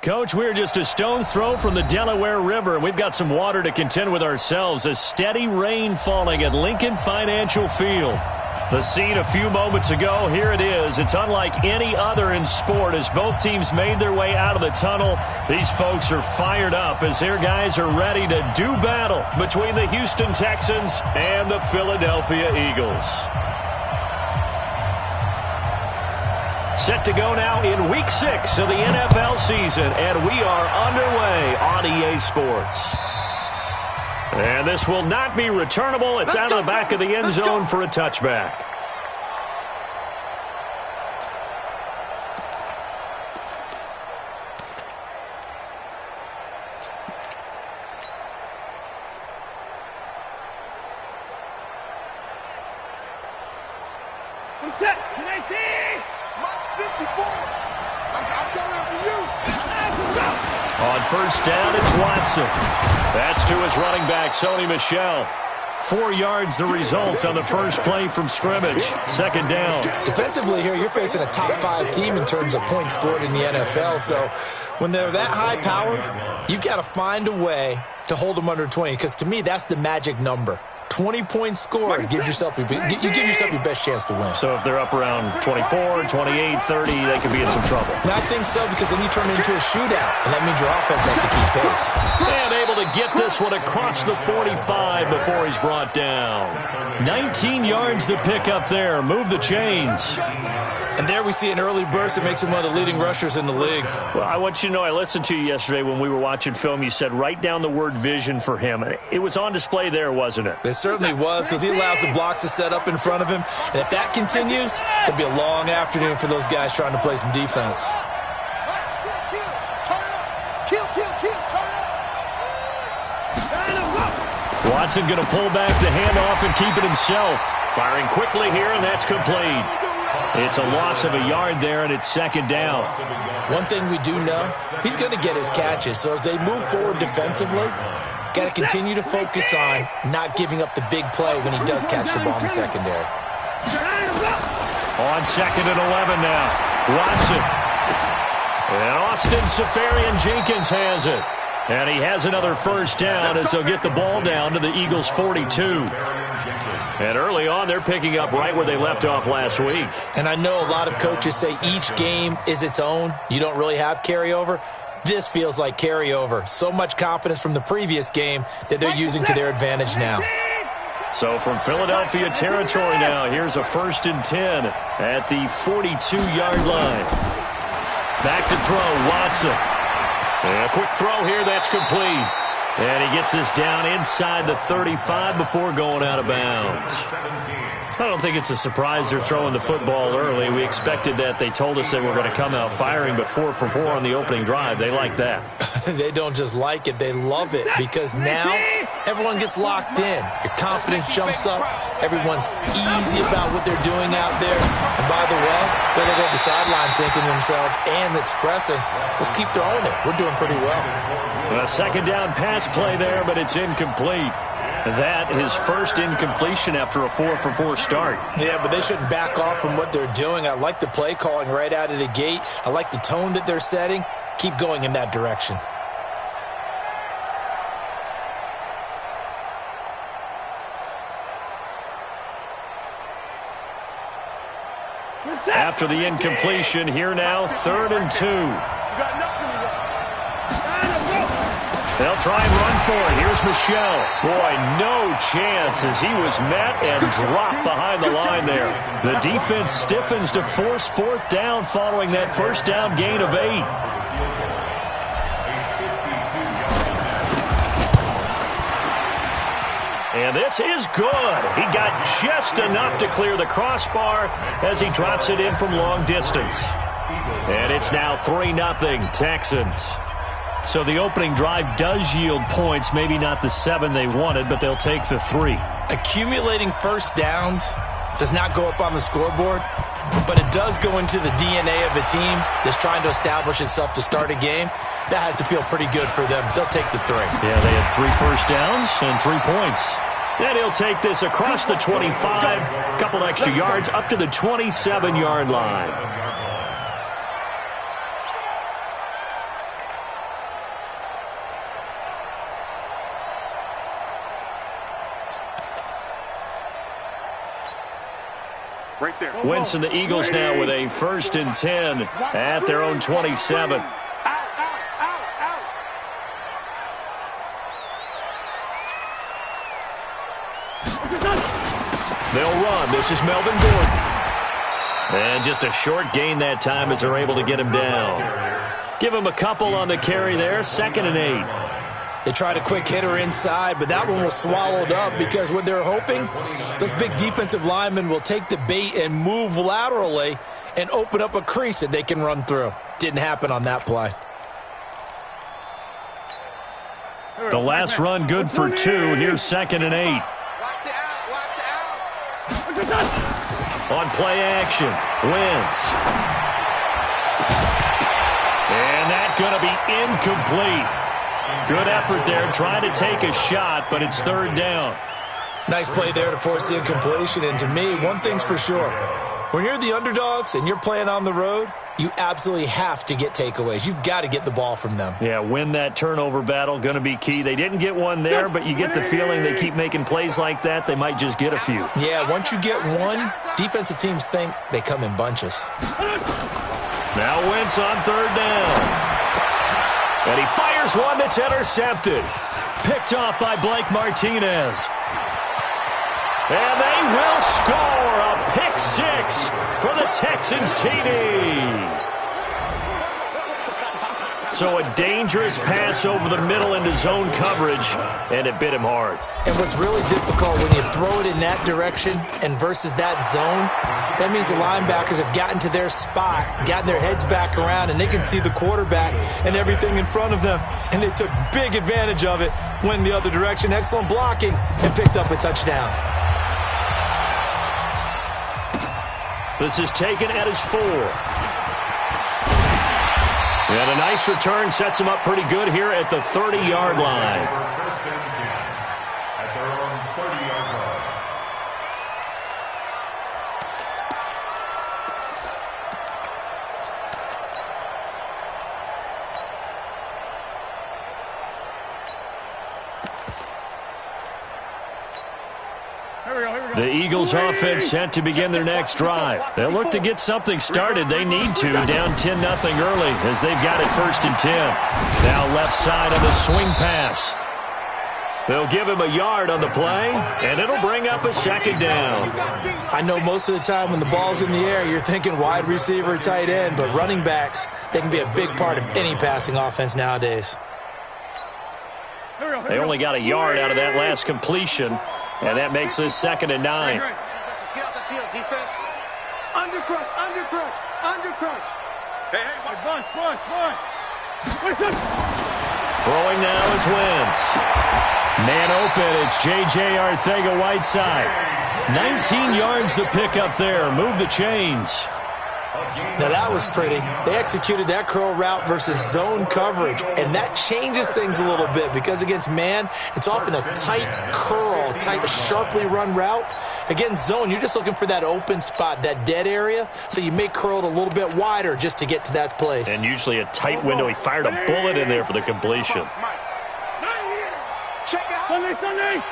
Coach, we're just a stone's throw from the Delaware River. We've got some water to contend with ourselves. A steady rain falling at Lincoln Financial Field. The scene a few moments ago, here it is. It's unlike any other in sport as both teams made their way out of the tunnel. These folks are fired up as their guys are ready to do battle between the Houston Texans and the Philadelphia Eagles. Set to go now in Week 6 of the NFL season, and we are underway on EA Sports. And this will not be returnable. It's out of the back of the end zone for a touchback. I'm set. 19. 54. I'm coming after you. On first down, it's Watson. That's to his running back, Sony Michel. 4 yards the result on the first play from scrimmage. Second down. Defensively here, you're facing a top 5 team in terms of points scored in the NFL. So when they're that high powered, you've got to find a way to hold them under 20. Because to me, that's the magic number. 20 points scored, you give yourself your best chance to win. So if they're up around 24, 28, 30, they could be in some trouble. And I think so, because then you turn it into a shootout, and that means your offense has to keep pace. And able to get this one across the 45 before he's brought down. 19 yards to pick up there. Move the chains. And there we see an early burst that makes him one of the leading rushers in the league. Well, I want you to know, I listened to you yesterday when we were watching film. You said write down the word vision for him. It was on display there, wasn't it? It certainly was, because he allows the blocks to set up in front of him. And if that continues, it'll be a long afternoon for those guys trying to play some defense. Watson going to pull back the handoff and keep it himself. Firing quickly here, and that's complete. It's a loss of a yard there, and it's second down. One thing we do know, he's going to get his catches. So as they move forward defensively, got to continue to focus on not giving up the big play when he does catch the ball in the secondary. On second and 11 now. Watson. And Austin Seferian-Jenkins has it. And he has another first down as they'll get the ball down to the Eagles' 42. And early on, they're picking up right where they left off last week. And I know a lot of coaches say each game is its own. You don't really have carryover. This feels like carryover. So much confidence from the previous game that they're using to their advantage now. So from Philadelphia territory now, here's a 1st and 10 at the 42-yard line. Back to throw, Watson. And a quick throw here, that's complete. And he gets this down inside the 35 before going out of bounds. I don't think it's a surprise they're throwing the football early. We expected that. They told us they were going to come out firing, but 4 for 4 on the opening drive. They like that. They don't just like it, they love it, because now everyone gets locked in. Your confidence jumps up. Everyone's easy about what they're doing out there. And by the way, they're looking at the sideline thinking to themselves and expressing, let's keep throwing it. We're doing pretty well. A second down pass play there, but it's incomplete. That his first incompletion after a 4 for 4 start. Yeah, but they shouldn't back off from what they're doing. I like the play calling right out of the gate. I like the tone that they're setting. Keep going in that direction. After the incompletion, here now, 3rd and 2. They'll try and run for it. Here's Michel. Boy, no chance as he was met and dropped behind the line there. The defense stiffens to force 4th down following that first down gain of 8. And this is good. He got just enough to clear the crossbar as he drops it in from long distance. And it's now 3-0 Texans. So the opening drive does yield points, maybe not the 7 they wanted, but they'll take the 3. Accumulating first downs does not go up on the scoreboard, but it does go into the DNA of a team that's trying to establish itself to start a game. That has to feel pretty good for them. They'll take the 3. Yeah, they had 3 first downs and 3 points. And he'll take this across the 25, a couple extra yards up to the 27-yard line. Right there. Wentz and the Eagles now with a 1st and 10 at their own 27. They'll run. This is Melvin Gordon. And just a short gain that time as they're able to get him down. Give him a couple on the carry there. 2nd and 8. They tried a quick hitter inside, but that one was swallowed up because what they're hoping, those big defensive linemen will take the bait and move laterally and open up a crease that they can run through. Didn't happen on that play. The last run good for 2. Here's 2nd and 8. On play action, Wentz. And that's going to be incomplete. Good effort there, trying to take a shot, but it's 3rd down. Nice play there to force the incompletion. And to me, one thing's for sure. When you're the underdogs and you're playing on the road, you absolutely have to get takeaways. You've got to get the ball from them. Yeah, win that turnover battle, going to be key. They didn't get one there, but you get the feeling they keep making plays like that, they might just get a few. Yeah, once you get one, defensive teams think they come in bunches. Now Wentz on 3rd down. And he fires one that's intercepted. Picked off by Blake Martinez. And they will score a pick 6 for the Texans TD. So a dangerous pass over the middle into zone coverage, and it bit him hard. And what's really difficult when you throw it in that direction and versus that zone, that means the linebackers have gotten to their spot, gotten their heads back around, and they can see the quarterback and everything in front of them. And they took big advantage of it, went the other direction, excellent blocking, and picked up a touchdown. This is taken at his 4. And a nice return sets him up pretty good here at the 30-yard line. First and 10 at their own 30-yard line. The Eagles offense set to begin their next drive. They'll look to get something started. They need to, down 10-0 early as they've got it 1st and 10. Now left side on the swing pass. They'll give him a yard on the play, and it'll bring up a 2nd down. I know most of the time when the ball's in the air, you're thinking wide receiver, tight end, but running backs, they can be a big part of any passing offense nowadays. They only got a yard out of that last completion. And that makes this 2nd and 9. Get out the field, defense. Under crush. Hey, bunch. Throwing now is Wentz. Man open, it's J.J. Arcega-Whiteside. 19 yards to pick up there. Move the chains. Now that was pretty. They executed that curl route versus zone coverage, and that changes things a little bit because against man, it's often a tight curl, tight, sharply run route. Against zone, you're just looking for that open spot, that dead area, so you may curl it a little bit wider just to get to that place. And usually a tight window. He fired a bullet in there for the completion. Check out. Sunday.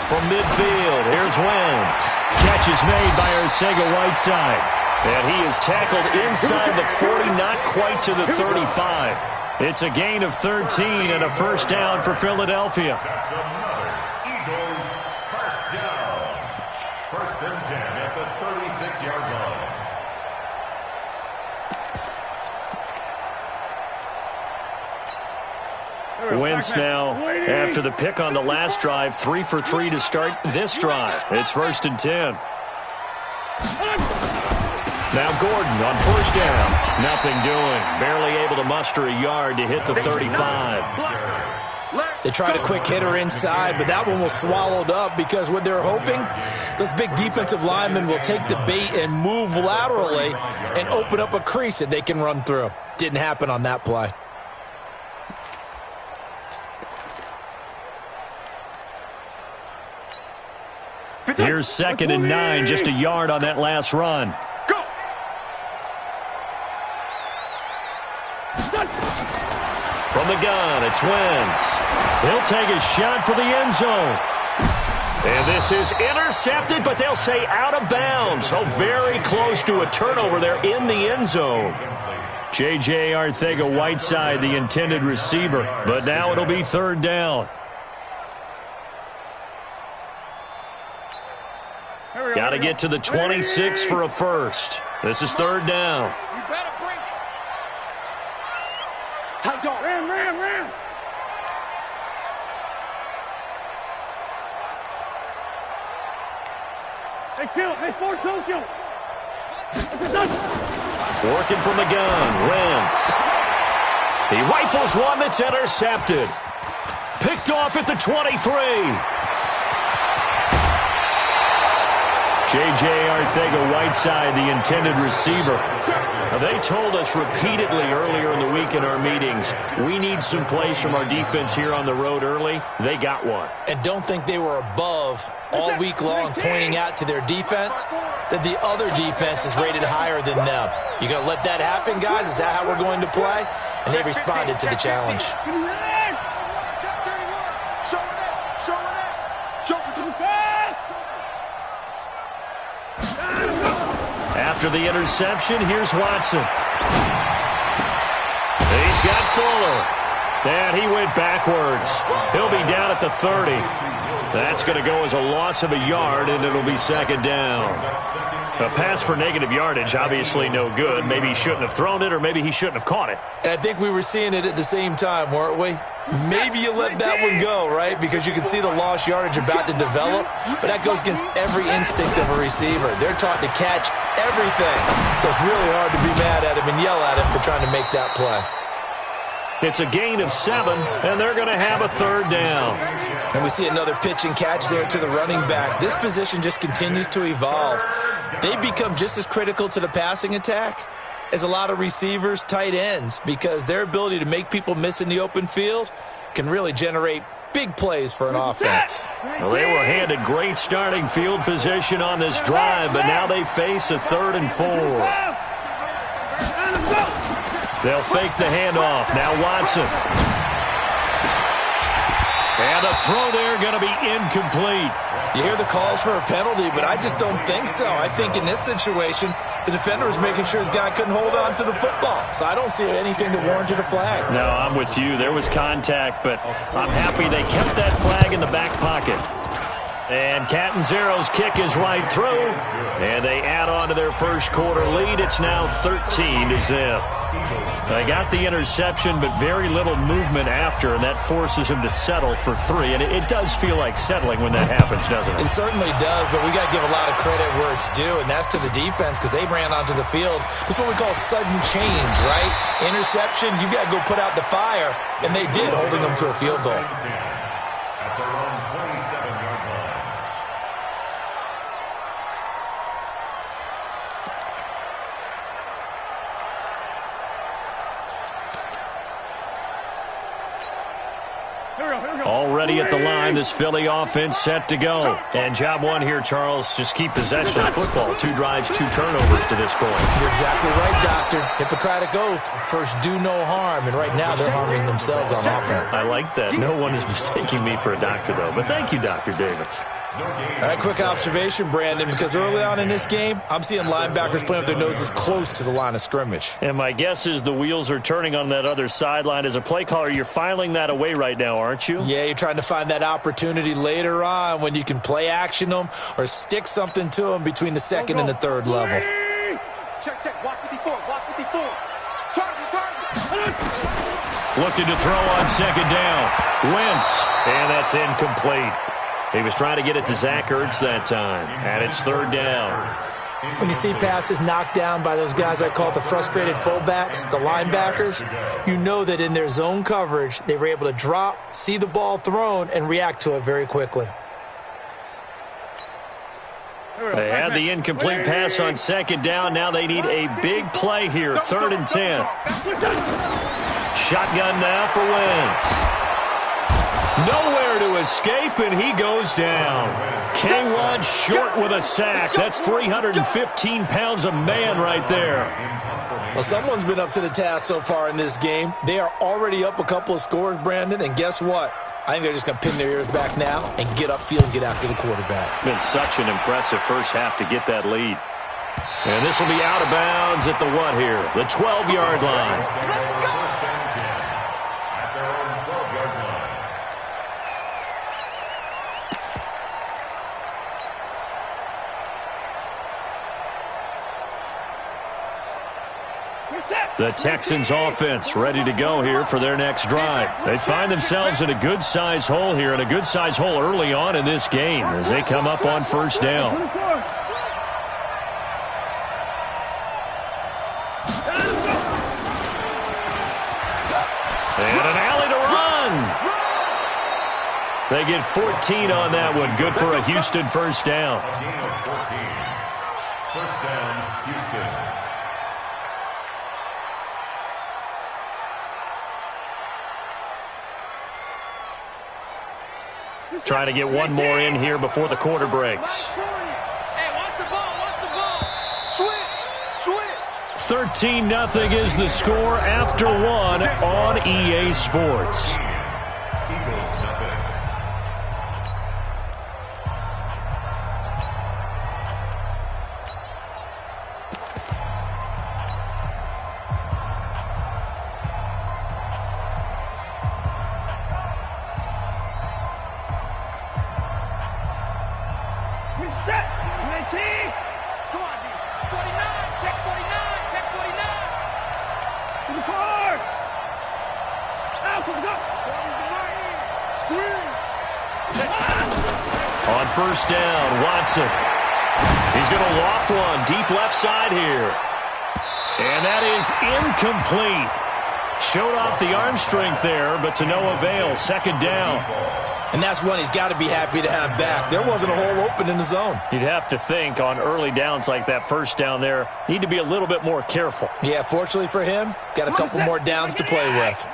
From midfield, here's Wentz. Catch is made by Arcega-Whiteside. And he is tackled inside the 40, not quite to the 35. It's a gain of 13 and a 1st down for Philadelphia. That's another Eagles first down. 1st and 10 at the 36-yard line. Wentz now, after the pick on the last drive, 3 for 3 to start this drive. It's 1st and 10. Now Gordon on 1st down. Nothing doing. Barely able to muster a yard to hit the 35. They tried a quick hitter inside, but that one was swallowed up because what they're hoping, those big defensive linemen will take the bait and move laterally and open up a crease that they can run through. Didn't happen on that play. Here's 2nd and 9, just a yard on that last run. Go. From the gun, it's Wentz. He'll take a shot for the end zone. And this is intercepted, but they'll say out of bounds. So very close to a turnover there in the end zone. J.J. Arcega-Whiteside, the intended receiver. But now it'll be third down. Got to get to the 26 for a first. This is third down. You better bring it. Tight dog. Ram. Hey, kill. Hey, 4-2, kill. Working from the gun, Wentz. He rifles one that's intercepted. Picked off at the 23. J.J. Arcega-Whiteside, the intended receiver. Now, they told us repeatedly earlier in the week in our meetings, we need some plays from our defense here on the road early. They got one. And don't think they were above all week long pointing out to their defense that the other defense is rated higher than them. You going to let that happen, guys? Is that how we're going to play? And they responded to the challenge. After the interception, here's Watson. He's got Fuller. And he went backwards. He'll be down at the 30. That's going to go as a loss of a yard, and it'll be second down. A pass for negative yardage, obviously no good. Maybe he shouldn't have thrown it, or maybe he shouldn't have caught it. And I think we were seeing it at the same time, weren't we? Maybe you let that one go, right? Because you can see the lost yardage about to develop. But that goes against every instinct of a receiver. They're taught to catch everything. So it's really hard to be mad at him and yell at him for trying to make that play. It's a gain of 7, and they're going to have a third down. And we see another pitch and catch there to the running back. This position just continues to evolve. They become just as critical to the passing attack as a lot of receivers, tight ends, because their ability to make people miss in the open field can really generate big plays for an offense. Well, they were handed great starting field position on this drive, but now they face a 3rd and 4. They'll fake the handoff. Now Watson. And the throw there going to be incomplete. You hear the calls for a penalty, but I just don't think so. I think in this situation, the defender was making sure his guy couldn't hold on to the football. So I don't see anything to warrant a flag. No, I'm with you. There was contact, but I'm happy they kept that flag in the back pocket. And Catanzaro's kick is right through. And they add on to their first quarter lead. It's now 13-0. They got the interception, but very little movement after, and that forces him to settle for 3. And it does feel like settling when that happens, doesn't it? It certainly does, but we got to give a lot of credit where it's due, and that's to the defense because they ran onto the field. This is what we call sudden change, right? Interception, you got to go put out the fire, and they did, holding them to a field goal. At their own 27-yard line. Already at the line, this Philly offense set to go. And job one here, Charles, just keep possession of football. 2 drives, 2 turnovers to this point. You're exactly right, Doctor. Hippocratic oath. First, do no harm. And right now, they're harming themselves on offense. I like that. No one is mistaking me for a doctor, though. But thank you, Dr. Davis. All right, quick observation, Brandon, because early on in this game, I'm seeing linebackers playing with their noses close to the line of scrimmage. And my guess is the wheels are turning on that other sideline. As a play caller, you're filing that away right now, aren't you? Yeah, you're trying to find that opportunity later on when you can play action them or stick something to them between the 2nd and the 3rd level. Check. Watch 54. Watch 54. Target. Looking to throw on 2nd down. Wentz. And that's incomplete. He was trying to get it to Zach Ertz that time. And it's 3rd down. When you see passes knocked down by those guys I call the frustrated fullbacks, the linebackers, you know that in their zone coverage, they were able to drop, see the ball thrown, and react to it very quickly. They had the incomplete pass on 2nd down. Now they need a big play here. 3rd and 10. Shotgun now for Wentz. Nowhere to escape, and he goes down. K1 short with a sack. That's 315 pounds of man right there. Well, someone's been up to the task so far in this game. They are already up a couple of scores, Brandon, and guess what? I think they're just going to pin their ears back now and get upfield and get after the quarterback. Been such an impressive first half to get that lead. And this will be out of bounds at the what here? The 12-yard line. First and 10 at their own 12-yard line. The Texans offense ready to go here for their next drive. They find themselves in a good-sized hole here, and a good-sized hole early on in this game as they come up on first down. And an alley to run. They get 14 on that one. Good for a Houston first down. A gain of 14. First down, Houston. Trying to get one more in here before the quarter breaks. Hey, watch the ball. Switch. 13-0 is the score after one on EA Sports. Eagles, nothing. Reset. 19. Come on, D. 49. Check 49. Check 49. To the card. Out. Come on. Squeeze. On first down, Watson. He's going to loft one deep left side here. And that is incomplete. Showed off the arm strength there, but to no avail. Second down. And that's one he's got to be happy to have back. There wasn't a hole open in the zone. You'd have to think on early downs like that first down there, need to be a little bit more careful. Yeah, fortunately for him, got a couple more downs to play with.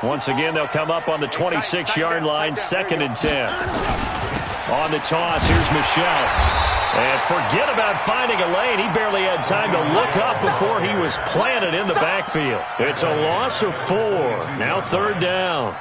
Once again, they'll come up on the 26-yard line, 2nd and 10. On the toss, here's Michel. And forget about finding a lane. He barely had time to look up before he was planted in the backfield. It's a loss of 4. Now 3rd down.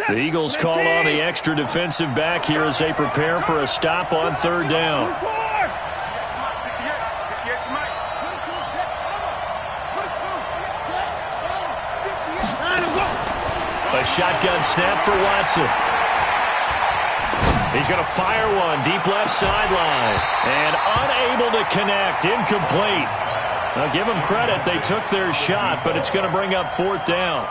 The Eagles call on the extra defensive back here as they prepare for a stop on 3rd down. A shotgun snap for Watson. He's going to fire one deep left sideline. And unable to connect. Incomplete. Now give them credit. They took their shot, but it's going to bring up 4th down.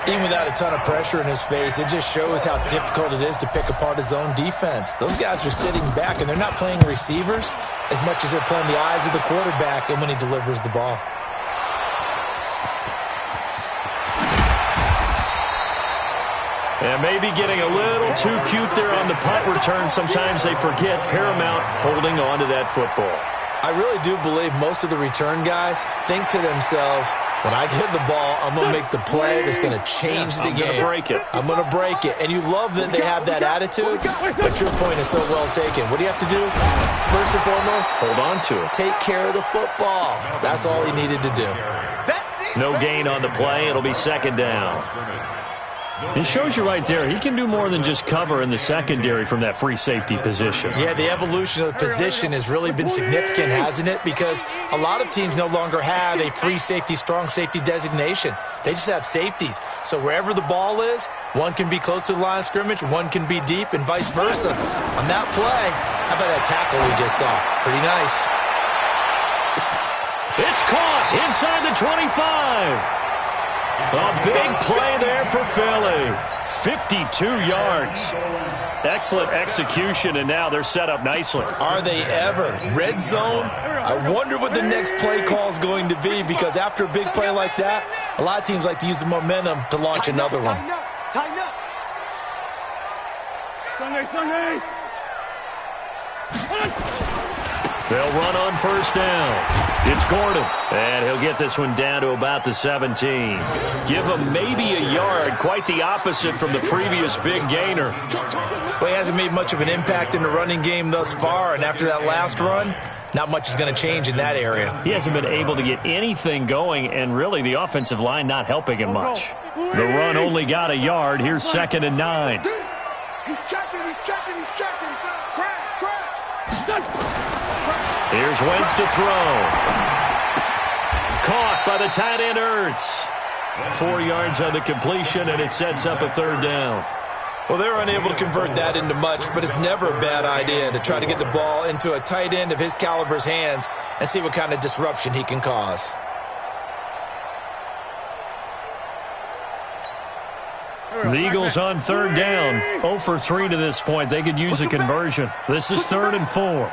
Even without a ton of pressure in his face, it just shows how difficult it is to pick apart his own defense. Those guys are sitting back, and they're not playing receivers as much as they're playing the eyes of the quarterback and when he delivers the ball. And maybe getting a little too cute there on the punt return. Sometimes they forget Paramount holding on to that football. I really do believe most of the return guys think to themselves, when I get the ball, I'm going to make the play that's going to change the game. I'm going to break it. I'm going to break it. And you love that they have that attitude, but your point is so well taken. What do you have to do? First and foremost, hold on to it. Take care of the football. That's all he needed to do. No gain on the play. It'll be 2nd down. It shows you right there, he can do more than just cover in the secondary from that free safety position. Yeah, the evolution of the position has really been significant, hasn't it? Because a lot of teams no longer have a free safety, strong safety designation. They just have safeties. So wherever the ball is, one can be close to the line of scrimmage, one can be deep, and vice versa. On that play, how about that tackle we just saw? Pretty nice. It's caught inside the 25. A big play there for Philly. 52 yards. Excellent execution, and now they're set up nicely. Are they ever? Red zone? I wonder what the next play call is going to be, because after a big play like that, a lot of teams like to use the momentum to launch another one. Tighten up. Sunday. They'll run on first down. It's Gordon, and he'll get this one down to about the 17. Give him maybe a yard, quite the opposite from the previous big gainer. Well, he hasn't made much of an impact in the running game thus far, and after that last run, not much is going to change in that area. He hasn't been able to get anything going, and really the offensive line not helping him much. The run only got a yard. Here's 2nd and 9. He's checking. Crash. Here's Wentz to throw. Caught by the tight end, Ertz. 4 yards on the completion, and it sets up a 3rd down. Well, they're unable to convert that into much, but it's never a bad idea to try to get the ball into a tight end of his caliber's hands and see what kind of disruption he can cause. The Eagles on 3rd down. 0 for 3 to this point. They could use a conversion. This is 3rd and 4.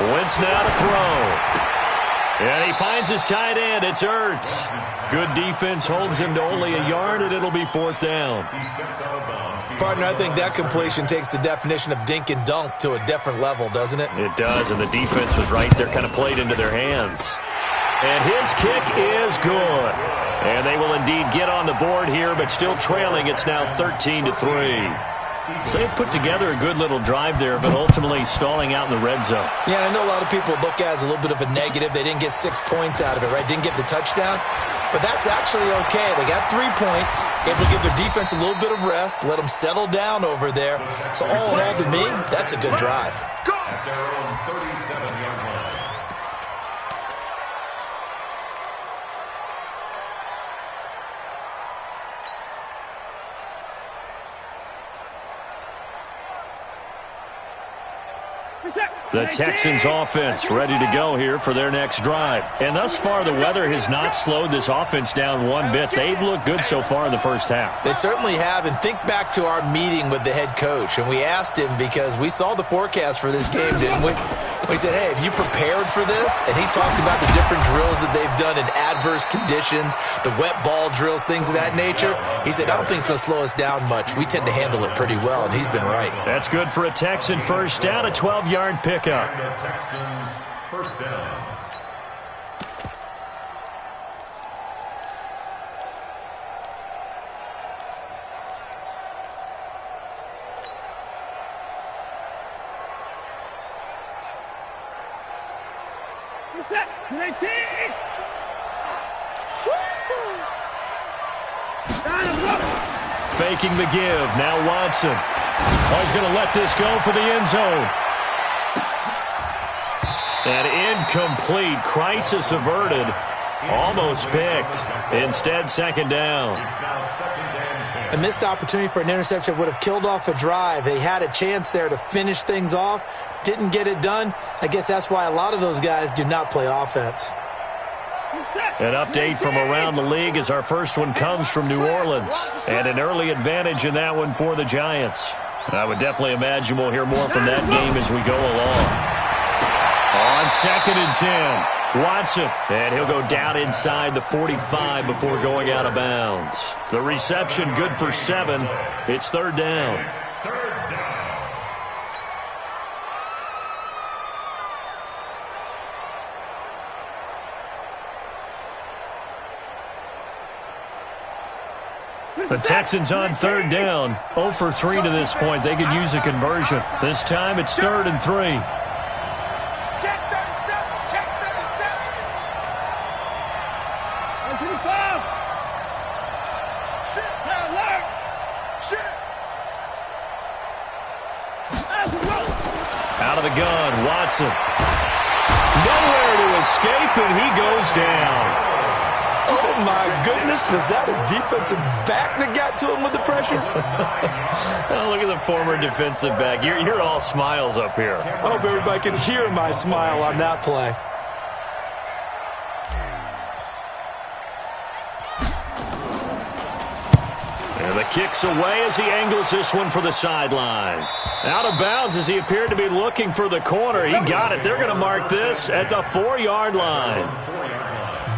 Wentz now to throw. And he finds his tight end. It's Ertz. Good defense holds him to only a yard, and it'll be 4th down. Partner, I think that completion takes the definition of dink and dunk to a different level, doesn't it? It does, and the defense was right there, kind of played into their hands. And his kick is good. And they will indeed get on the board here, but still trailing. It's now 13-3. So they've put together a good little drive there, but ultimately stalling out in the red zone. Yeah, I know a lot of people look at it as a little bit of a negative. They didn't get 6 points out of it, right? Didn't get the touchdown. But that's actually okay. They got 3 points, able to give their defense a little bit of rest, let them settle down over there. So all in all, to me, that's a good drive. At their own 37-yard line. The Texans offense ready to go here for their next drive. And thus far, the weather has not slowed this offense down one bit. They've looked good so far in the first half. They certainly have. And think back to our meeting with the head coach. And we asked him, because we saw the forecast for this game, didn't we? We said, hey, have you prepared for this? And he talked about the different drills that they've done in adverse conditions, the wet ball drills, things of that nature. He said, I don't think it's going to slow us down much. We tend to handle it pretty well, and he's been right. That's good for a Texan first down, a 12-yard pickup. The Texans first down. Faking the give. Now Watson. Oh, he's going to let this go for the end zone. And incomplete. Crisis averted. Almost picked. Instead, 2nd down. A missed opportunity for an interception would have killed off a drive. They had a chance there to finish things off. Didn't get it done. I guess that's why a lot of those guys do not play offense. An update from around the league as our first one comes from New Orleans. And an early advantage in that one for the Giants. I would definitely imagine we'll hear more from that game as we go along. On 2nd and 10, Watson. And he'll go down inside the 45 before going out of bounds. The reception good for 7. It's 3rd down. The Texans on 3rd down. 0 for 3 to this point. They could use a conversion. This time it's 3rd and 3. Check 37. Check 37. 35. Shit. Alert. Shit. Out of the gun, Watson. Nowhere to escape, and he goes down. Oh, my goodness. Was that a defensive back that got to him with the pressure? Oh, look at the former defensive back. You're all smiles up here. I hope everybody can hear my smile on that play. And the kick's away as he angles this one for the sideline. Out of bounds as he appeared to be looking for the corner. He got it. They're going to mark this at the 4-yard line.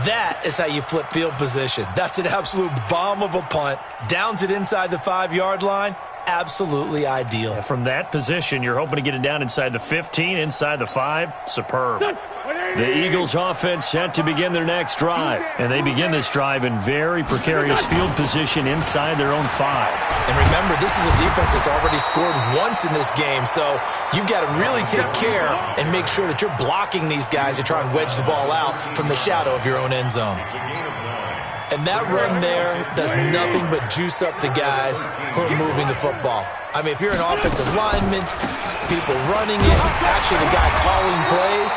That is how you flip field position. That's an absolute bomb of a punt. Downs it inside the 5-yard line. Absolutely ideal. From that position, you're hoping to get it down inside the 15, inside the 5. Superb. The Eagles offense set to begin their next drive. And they begin this drive in very precarious field position inside their own 5. And remember, this is a defense that's already scored once in this game, so you've got to really take care and make sure that you're blocking these guys to try and wedge the ball out from the shadow of your own end zone. And that run there does nothing but juice up the guys who are moving the football. I mean, if you're an offensive lineman, people running it, actually the guy calling plays,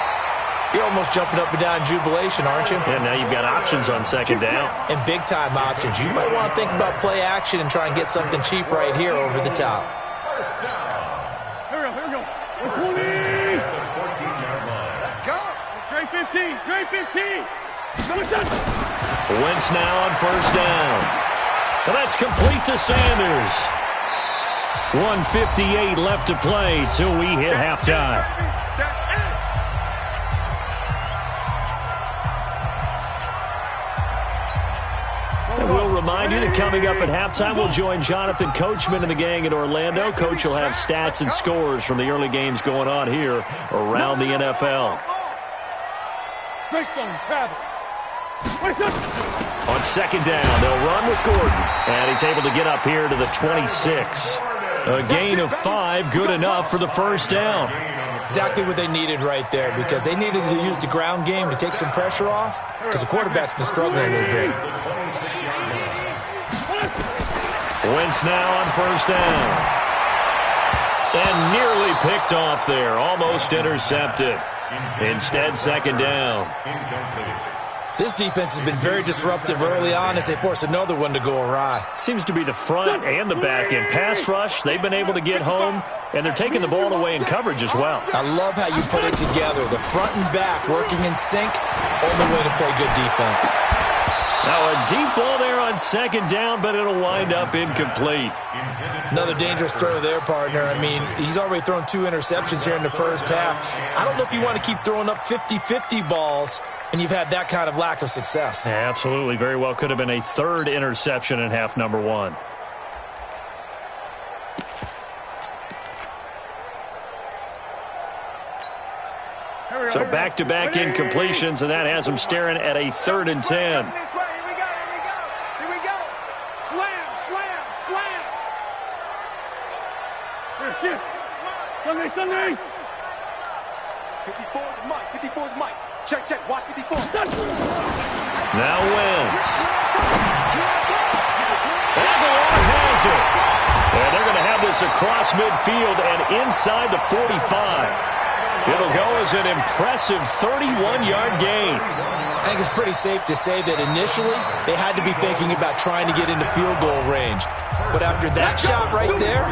you're almost jumping up and down in jubilation, aren't you? And now you've got options on second down. And big-time options. You might want to think about play action and try and get something cheap right here over the top. Here we go. 20. Let's go. Great 15. Great 15. Wentz now on first down. And that's complete to Sanders. 1:58 left to play till we hit halftime. And we'll remind you that coming up at halftime, we'll join Jonathan Coachman and the gang in Orlando. Coach will have stats and scores from the early games going on here around the NFL. Greystone, travel. On second down, they'll run with Gordon. And he's able to get up here to the 26. A gain of 5, good enough for the first down. Exactly what they needed right there, because they needed to use the ground game to take some pressure off, because the quarterback's been struggling a little bit. Wentz now on first down. And nearly picked off there, almost intercepted. Instead, second down. This defense has been very disruptive early on as they force another one to go awry. Seems to be the front and the back end. Pass rush, they've been able to get home, and they're taking the ball away in coverage as well. I love how you put it together. The front and back working in sync, only way to play good defense. Now a deep ball there on second down, but it'll wind up incomplete. Another dangerous throw there, partner. I mean, he's already thrown 2 interceptions here in the first half. I don't know if you want to keep throwing up 50-50 balls, and you've had that kind of lack of success. Absolutely. Very well could have been a 3rd interception in half number 1. So back-to-back incompletions, and that has him staring at a 3rd and 10. This way. Here we go. Slam. Sunday. 54's Mike. Check. Watch 54. Now Wentz. Aguilar has it. And they're going to have this across midfield and inside the 45. It'll go as an impressive 31-yard gain. I think it's pretty safe to say that initially they had to be thinking about trying to get into field goal range. But after that shot right there,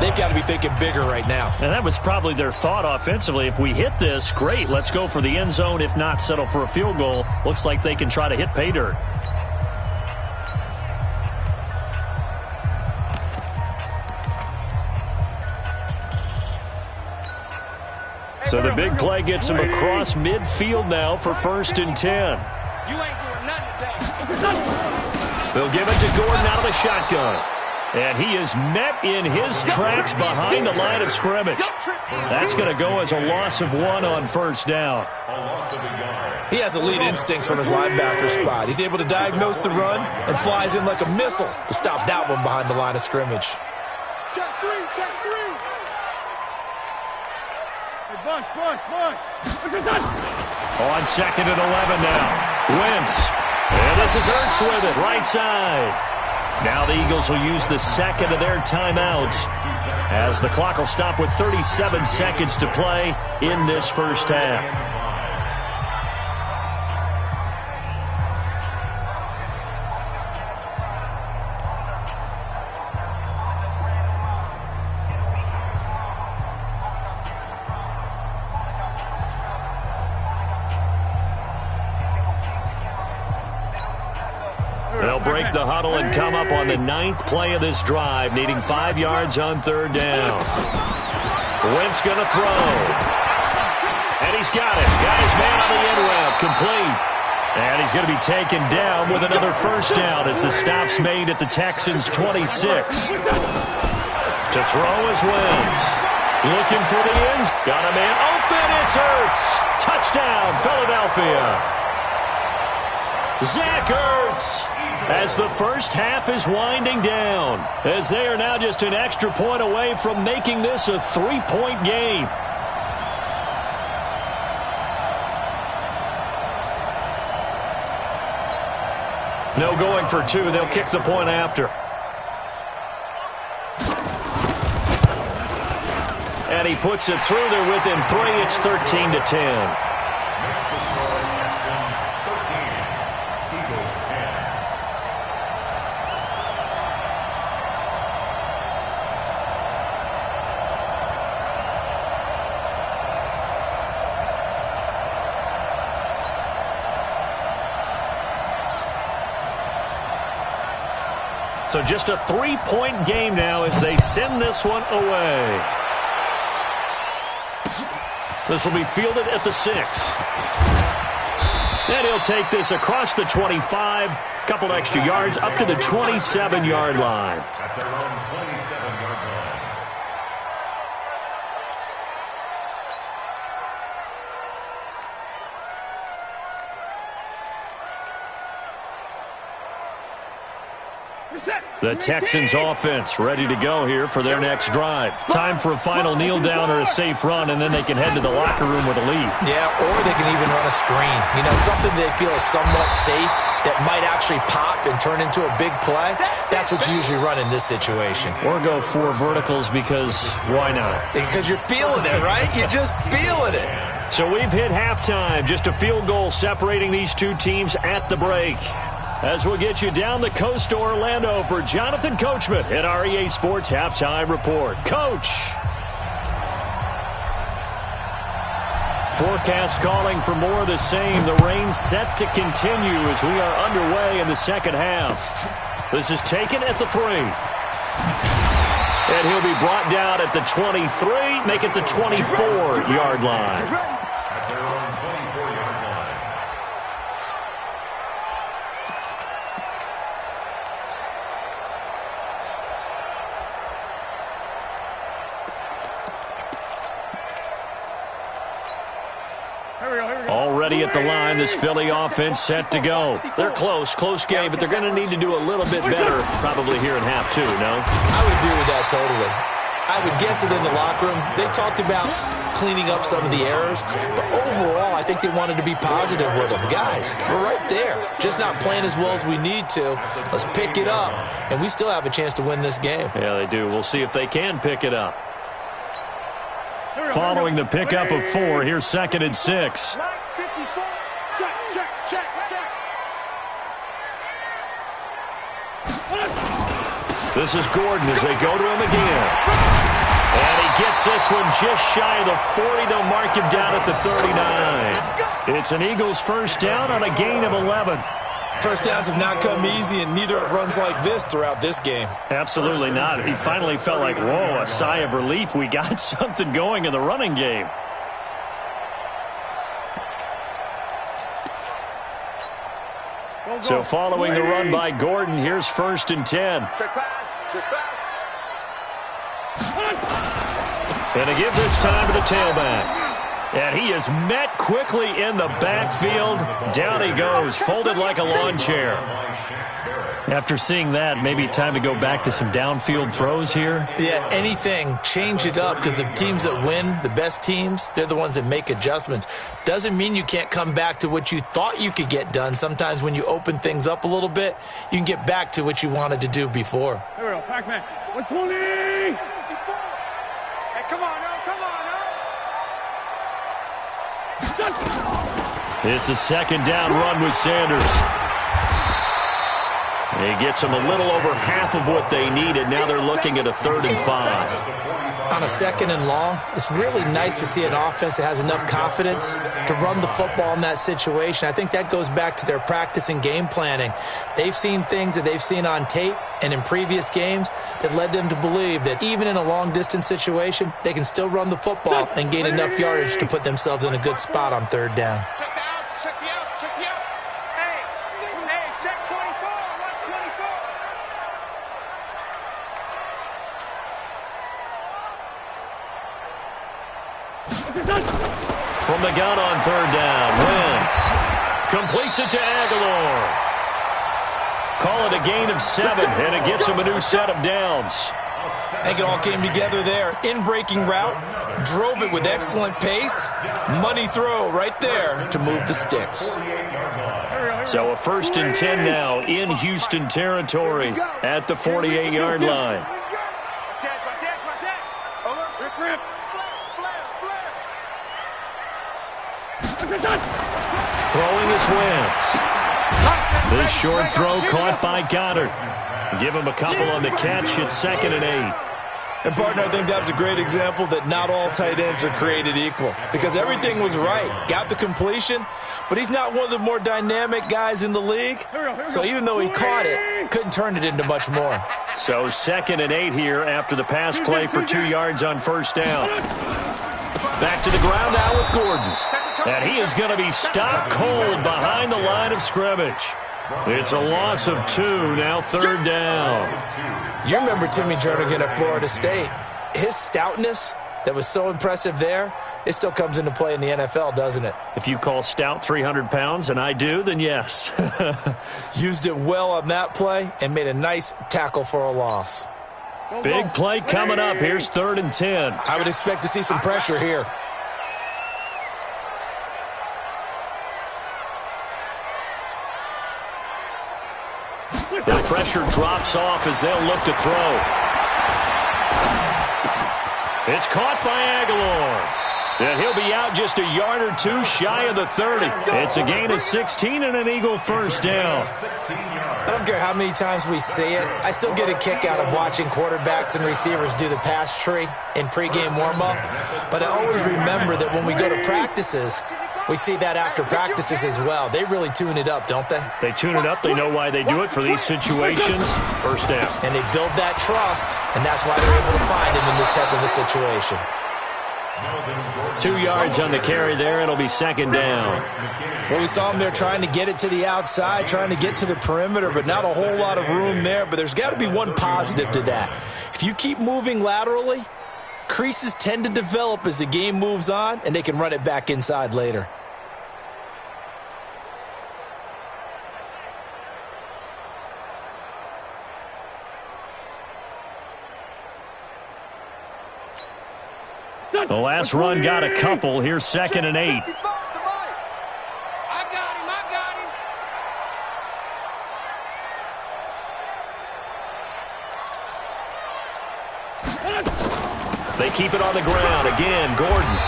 they've got to be thinking bigger right now. And that was probably their thought offensively. If we hit this, great, let's go for the end zone. If not, settle for a field goal. Looks like they can try to hit pay dirt. So the big play gets him across midfield now for 1st and 10. You ain't doing nothing today. They'll give it to Gordon out of the shotgun. And he is met in his tracks behind the line of scrimmage. That's going to go as a loss of 1 on first down. He has elite instincts from his linebacker spot. He's able to diagnose the run and flies in like a missile to stop that one behind the line of scrimmage. Check 3. Bunch. On 2nd and 11 now. Wentz. And this is Ertz with it, right side. Now the Eagles will use the second of their timeouts as the clock will stop with 37 seconds to play in this first half. They'll break the huddle and come up on the 9th play of this drive, needing 5 yards on 3rd down. Wentz going to throw. And he's got it. Got his man on the end route. Complete. And he's going to be taken down with another first down as the stop's made at the Texans' 26. To throw is Wentz. Looking for the ends. Got a man open. It's Ertz. Touchdown, Philadelphia. Zach Ertz. As the first half is winding down, as they are now just an extra point away from making this a 3-point game. No going for two. They'll kick the point after. And he puts it through. They're within 3. It's 13-10. So just a 3-point game now as they send this one away. This will be fielded at the 6. And he'll take this across the 25. Couple extra yards up to the 27-yard line. At their own 27-yard line. The Texans offense ready to go here for their next drive. Time for a final kneel down or a safe run, and then they can head to the locker room with a lead. Yeah, or they can even run a screen. You know, something they feel is somewhat safe that might actually pop and turn into a big play. That's what you usually run in this situation. Or go 4 verticals because why not? Because you're feeling it, right? You're just feeling it. So we've hit halftime. Just a field goal separating these two teams at the break. As we'll get you down the coast to Orlando for Jonathan Coachman at our EA Sports Halftime Report. Coach. Forecast calling for more of the same. The rain set to continue as we are underway in the second half. This is taken at the 3. And he'll be brought down at the 23, make it the 24-yard line. At their own 24-yard line. Already at the line, this Philly offense set to go. They're close game, but they're going to need to do a little bit better probably here in half 2, no? I would agree with that totally. I would guess it in the locker room. They talked about cleaning up some of the errors, but overall, I think they wanted to be positive with them. Guys, we're right there. Just not playing as well as we need to. Let's pick it up, and we still have a chance to win this game. Yeah, they do. We'll see if they can pick it up. Following the pickup of 4, here's 2nd and 6. This is Gordon as they go to him again. And he gets this one just shy of the 40. They'll mark him down at the 39. It's an Eagles first down on a gain of 11. First downs have not come easy, and neither have runs like this throughout this game. Absolutely not. He finally felt like, whoa, a sigh of relief. We got something going in the running game. So following the run by Gordon, here's 1st and 10. And to give this time to the tailback. And he is met quickly in the backfield. Down he goes, folded like a lawn chair. After seeing that, maybe time to go back to some downfield throws here. Yeah, anything. Change it up because the teams that win, the best teams, they're the ones that make adjustments. Doesn't mean you can't come back to what you thought you could get done. Sometimes when you open things up a little bit, you can get back to what you wanted to do before. Here we go, Pac-Man. 120! Hey, come on now, come on now. It's a 2nd down run with Sanders. He gets them a little over half of what they needed. Now they're looking at a 3rd and 5. On a 2nd and long, it's really nice to see an offense that has enough confidence to run the football in that situation. I think that goes back to their practice and game planning. They've seen things that they've seen on tape and in previous games that led them to believe that even in a long-distance situation, they can still run the football and gain enough yardage to put themselves in a good spot on 3rd down. Check the outs, check the outs, check the outs. From the gun on third down, Wentz completes it to Aguilar. Call it a gain of 7, and it gets him a new set of downs. I think it all came together there. In-breaking route, drove it with excellent pace. Money throw right there to move the sticks. So a 1st and 10 now in Houston territory at the 48-yard line. Throwing is Wentz. This short throw caught by Goddard. Give him a couple on the catch. It's 2nd and 8. And, partner, I think that's a great example that not all tight ends are created equal because everything was right. Got the completion, but he's not one of the more dynamic guys in the league. So even though he caught it, couldn't turn it into much more. So 2nd and 8 here after the pass play for 2 yards on 1st down. Back to the ground now with Gordon. And he is going to be stopped cold behind the line of scrimmage. It's a loss of 2, now 3rd down. You remember Timmy Jernigan at Florida State. His stoutness that was so impressive there, it still comes into play in the NFL, doesn't it? If you call stout 300 pounds, and I do, then yes. Used it well on that play and made a nice tackle for a loss. Big play coming up. Here's 3rd and 10. I would expect to see some pressure here. The pressure drops off as they'll look to throw. It's caught by Aguilar. And he'll be out just a yard or 2 shy of the 30. It's a gain of 16 and an Eagle 1st down. I don't care how many times we see it. I still get a kick out of watching quarterbacks and receivers do the pass tree in pregame warm-up. But I always remember that when we go to practices, we see that after practices as well. They really tune it up, don't they? They tune it up. They know why they do it for these situations. 1st down. And they build that trust, and that's why they're able to find him in this type of a situation. 2 yards on the carry there. It'll be 2nd down. Well, we saw him there trying to get it to the outside, trying to get to the perimeter, but not a whole lot of room there. But there's got to be one positive to that. If you keep moving laterally, creases tend to develop as the game moves on, and they can run it back inside later. The last run got a couple. Here's 2nd and 8. I got him. They keep it on the ground. Again, Gordon.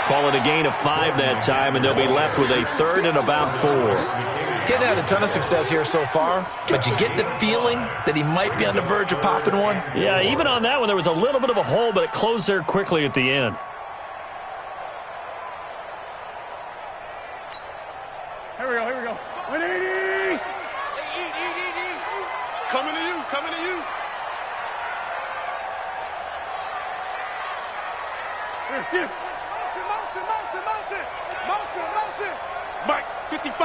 Call it a gain of 5 that time, and they'll be left with a 3rd and about 4. Getting had a ton of success here so far, but you get the feeling that he might be on the verge of popping one. Yeah, even on that one, there was a little bit of a hole, but it closed there quickly at the end. Here we go. 180! Coming to you. Here, shift. Motion. Mike, 55.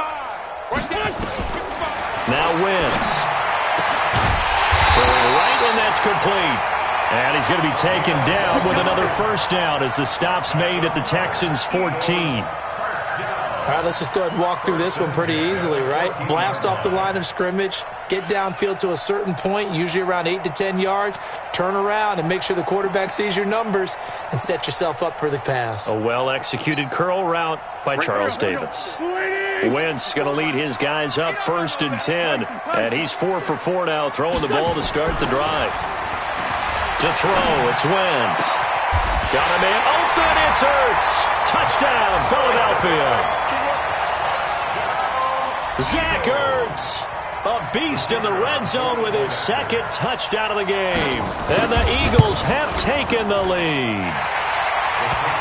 Right there. 55. Now Wentz. Throwing right, and that's complete. And he's going to be taken down with another 1st down as the stop's made at the Texans' 14. All right, let's just go ahead and walk through this one pretty easily, right? Blast off the line of scrimmage, get downfield to a certain point, usually around 8 to 10 yards, turn around and make sure the quarterback sees your numbers and set yourself up for the pass. A well-executed curl route by Charles Davis. Wentz going to lead his guys up 1st and 10, and he's 4 for 4 now, throwing the ball to start the drive. To throw, it's Wentz. Got a man open, it's Ertz. Touchdown, Philadelphia. Zach Ertz, a beast in the red zone with his 2nd touchdown of the game. And the Eagles have taken the lead.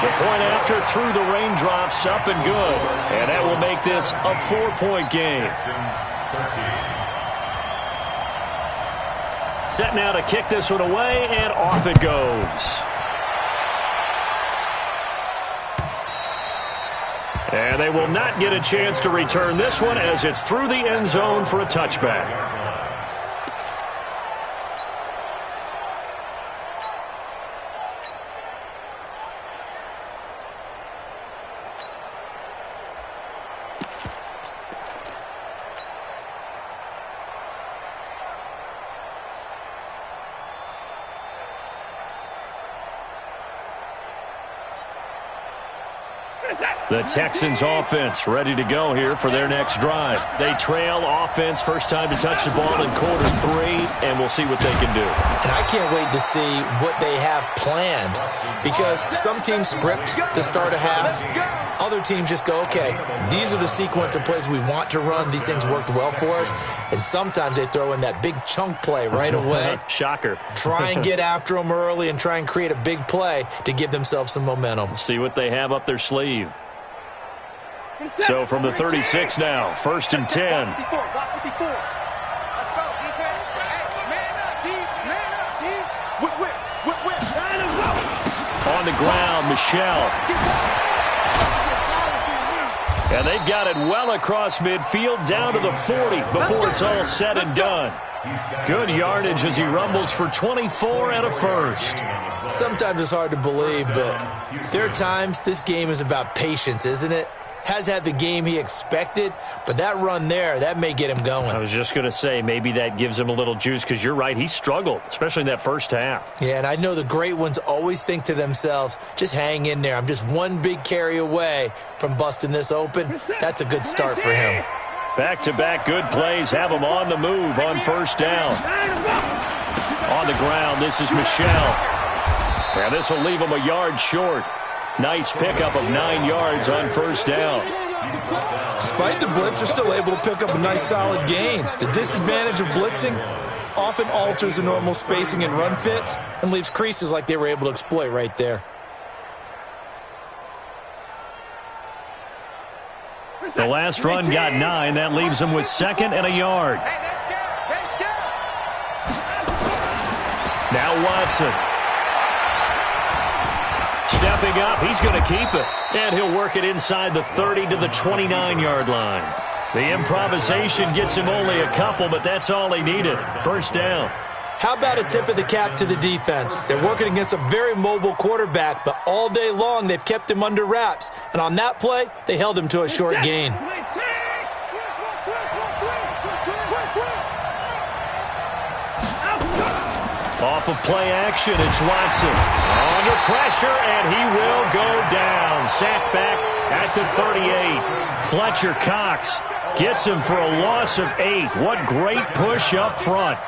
The point after through the raindrops, up and good. And that will make this a 4-point game. Set now to kick this one away, and off it goes. And they will not get a chance to return this one as it's through the end zone for a touchback. The Texans offense ready to go here for their next drive. They trail offense, first time to touch the ball in quarter 3, and we'll see what they can do. And I can't wait to see what they have planned, because some teams script to start a half. Other teams just go, okay, these are the sequence of plays we want to run. These things worked well for us. And sometimes they throw in that big chunk play right away. Shocker. Try and get after them early and try and create a big play to give themselves some momentum. See what they have up their sleeve. So from the 36 now, 1st and 10. Let's go, defense. Hey, man up, D. Man up, D. Whip. On the ground, Michelle. And they've got it well across midfield, down to the 40 before it's all said and done. Good yardage as he rumbles for 24 and a first. Sometimes it's hard to believe, but there are times this game is about patience, isn't it? Has had the game he expected, but that run there, that may get him going. I was just going to say, maybe that gives him a little juice, because you're right, he struggled, especially in that first half. Yeah, and I know the great ones always think to themselves, just hang in there. I'm just one big carry away from busting this open. That's a good start for him. Back-to-back good plays have him on the move on first down. On the ground, this is Michelle. And this will leave him a yard short. Nice pickup of 9 yards on first down. Despite the blitz, they're still able to pick up a nice solid gain. The disadvantage of blitzing often alters the normal spacing and run fits and leaves creases like they were able to exploit right there. The last run got 9. That leaves him with 2nd and a yard. Now Watson. Stepping up, he's going to keep it. And he'll work it inside the 30 to the 29-yard line. The improvisation gets him only a couple, but that's all he needed. First down. How about a tip of the cap to the defense? They're working against a very mobile quarterback, but all day long they've kept him under wraps. And on that play, they held him to a short gain. Off of play action, it's Watson. Under pressure, and he will go down. Sacked back at the 38. Fletcher Cox gets him for a loss of 8. What great push up front.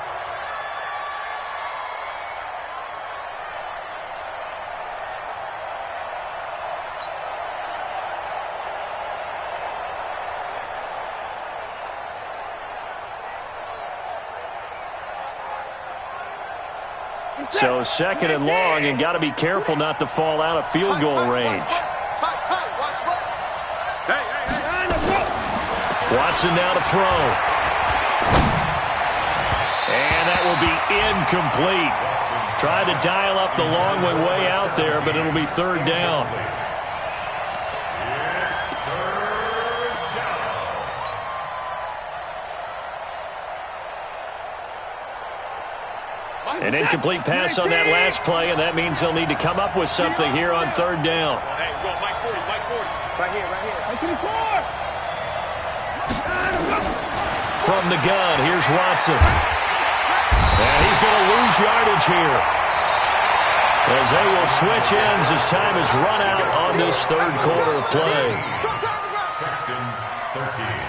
So 2nd and long, and got to be careful not to fall out of field goal range. Watson now to throw. And that will be incomplete. Tried to dial up the long way out there, but it'll be 3rd down. An incomplete pass on that last play, and that means they'll need to come up with something here on 3rd down. Hey, go, Mike 40. Right here. From the gun, here's Watson. And he's going to lose yardage here, as they will switch ends as time is run out on this 3rd quarter of play.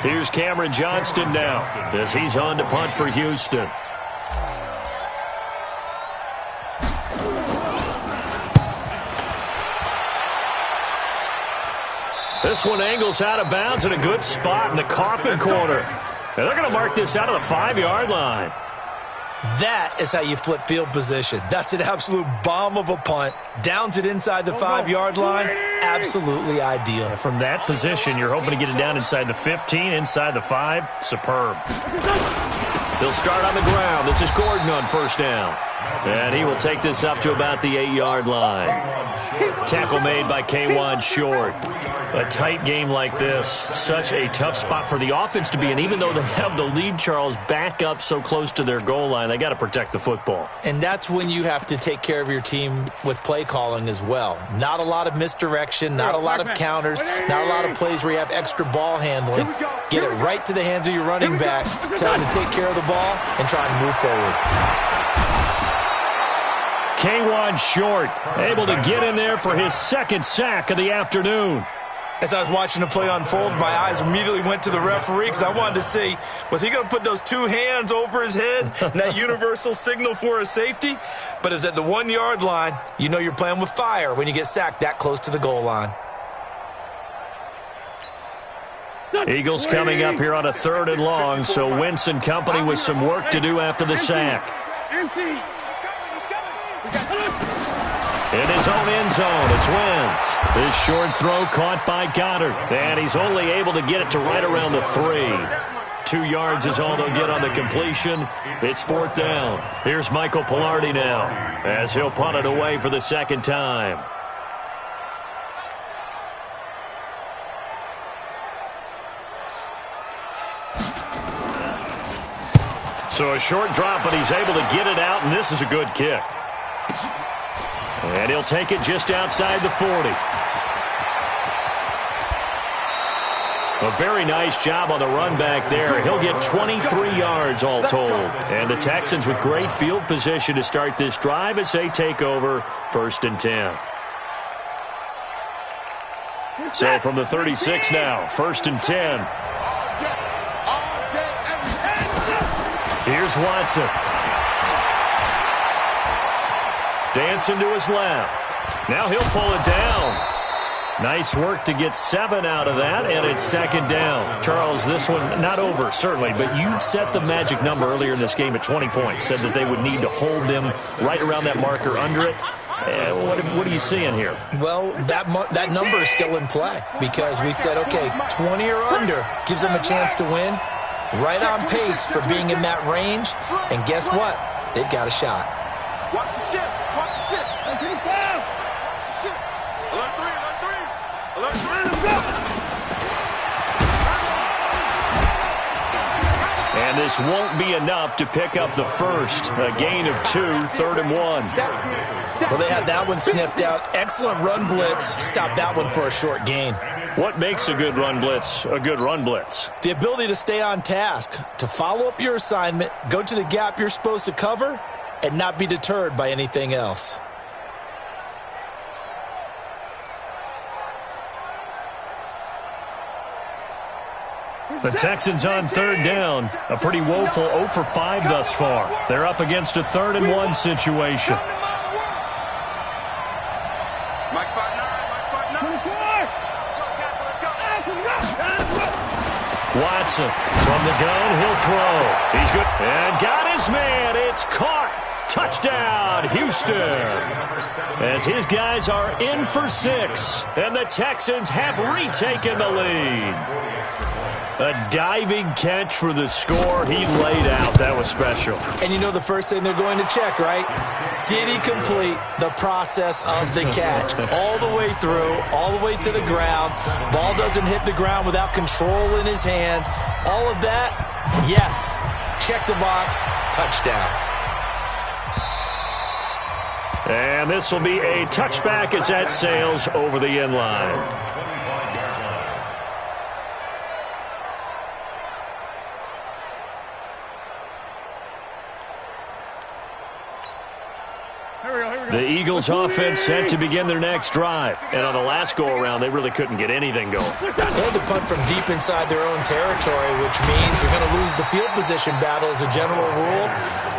Here's Cameron Johnston now, as he's on to punt for Houston. This one angles out of bounds in a good spot in the coffin corner. And they're going to mark this out of the 5-yard line. That is how you flip field position. That's an absolute bomb of a punt. Downs it inside the 5-yard line. Absolutely ideal. From that position, you're hoping to get it down inside the 15, inside the 5. Superb. They'll start on the ground. This is Gordon on first down. And he will take this up to about the 8-yard line. Tackle made by K'Wan Short. A tight game like this, such a tough spot for the offense to be in. Even though they have the lead, Charles, back up so close to their goal line, they got to protect the football. And that's when you have to take care of your team with play calling as well. Not a lot of misdirection, not a lot of counters, not a lot of plays where you have extra ball handling. Get it right to the hands of your running back, tell him to take care of the ball, and try and move forward. K'Wan Short able to get in there for his 2nd sack of the afternoon. As I was watching the play unfold, my eyes immediately went to the referee because I wanted to see, was he going to put those two hands over his head and that universal signal for a safety? But it was at the 1 yard line. You know you're playing with fire when you get sacked that close to the goal line. Eagles coming up here on a 3rd and long, so Wentz and company with some work to do after the sack. In his own end zone, it's Wentz. This short throw caught by Goddard, and he's only able to get it to right around the 3. 2 yards is all they'll get on the completion. It's 4th down. Here's Michael Pilardi now, as he'll punt it away for the 2nd time. So a short drop, but he's able to get it out, and this is a good kick. And he'll take it just outside the 40. A very nice job on the run back there. He'll get 23 yards all told. And the Texans with great field position to start this drive as they take over 1st and 10. So from the 36 now, 1st and 10. Here's Watson. Dancing to his left. Now he'll pull it down. Nice work to get 7 out of that, and it's 2nd down. Charles, this one not over, certainly, but you set the magic number earlier in this game at 20 points, said that they would need to hold them right around that marker under it. What are you seeing here? Well, that number is still in play because we said, okay, 20 or under gives them a chance to win. Right on pace for being in that range, and guess what? They've got a shot. Watch the shift. Watch the shift. Watch the shift. Alert 3. Alert 3. Alert 3. Let's go. And this won't be enough to pick up the first. A gain of 2, 3rd and 1. Well, they had that one sniffed out. Excellent run blitz. Stopped that one for a short gain. What makes a good run blitz a good run blitz? The ability to stay on task, to follow up your assignment, go to the gap you're supposed to cover, and not be deterred by anything else. The Texans on 3rd down. A pretty woeful 0 for 5 thus far. They're up against a 3rd and 1 situation. Watson from the gun, he'll throw. He's good. And got his man. It's caught. Touchdown, Houston. As his guys are in for 6. And the Texans have retaken the lead. A diving catch for the score. He laid out. That was special. And you know the first thing they're going to check, right? Did he complete the process of the catch? All the way through, all the way to the ground. Ball doesn't hit the ground without control in his hands. All of that, yes. Check the box. Touchdown. And this will be a touchback as that sails over the end line. The Eagles offense set to begin their next drive. And on the last go-around, they really couldn't get anything going. They had to punt from deep inside their own territory, which means you're going to lose the field position battle as a general rule.